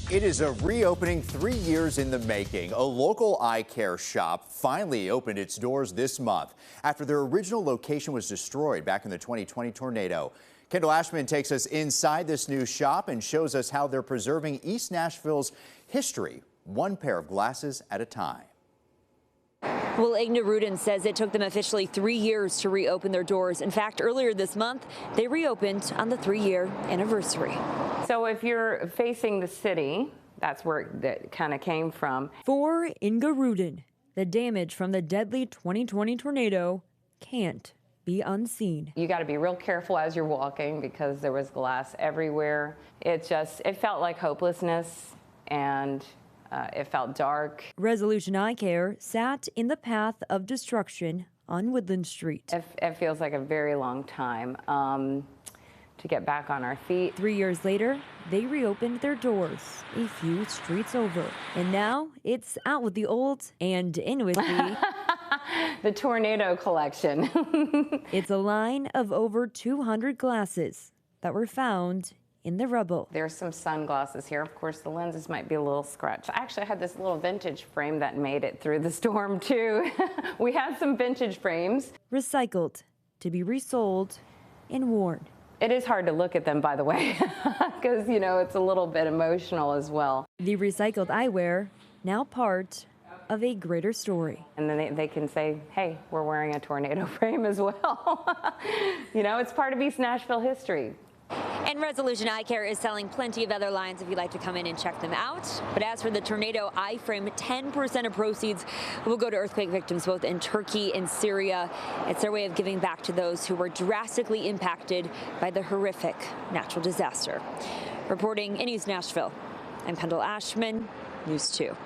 It is a reopening 3 years in the making. A local eye care shop finally opened its doors this month after their original location was destroyed back in the 2020 tornado. Kendall Ashman takes us inside this new shop and shows us how they're preserving East Nashville's history, one pair of glasses at a time. Well, Igna Rudin says it took them officially 3 years to reopen their doors. In fact, earlier this month, they reopened on the 3-year anniversary. So if you're facing the city, that's where that kind of came from. For Inga Rudin, the damage from the deadly 2020 tornado can't be unseen. You got to be real careful as you're walking because there was glass everywhere. It felt like hopelessness, and it felt dark. Resolution Eye Care sat in the path of destruction on Woodland Street. It feels like a very long time to get back on our feet. 3 years later, they reopened their doors a few streets over. And now it's out with the old and in with the tornado collection. It's a line of over 200 glasses that were found in the rubble. There's some sunglasses here. Of course, the lenses might be a little scratched. Actually, I had this little vintage frame that made it through the storm, too. We had some vintage frames. Recycled to be resold and worn. It is hard to look at them, by the way, because, you know, it's a little bit emotional as well. The recycled eyewear, now part of a greater story. And then they can say, hey, we're wearing a tornado frame as well. You know, it's part of East Nashville history. And Resolution Eye Care is selling plenty of other lines if you'd like to come in and check them out. But as for the tornado eye frame, 10% of proceeds will go to earthquake victims both in Turkey and Syria. It's their way of giving back to those who were drastically impacted by the horrific natural disaster. Reporting in East Nashville, I'm Kendall Ashman, News 2.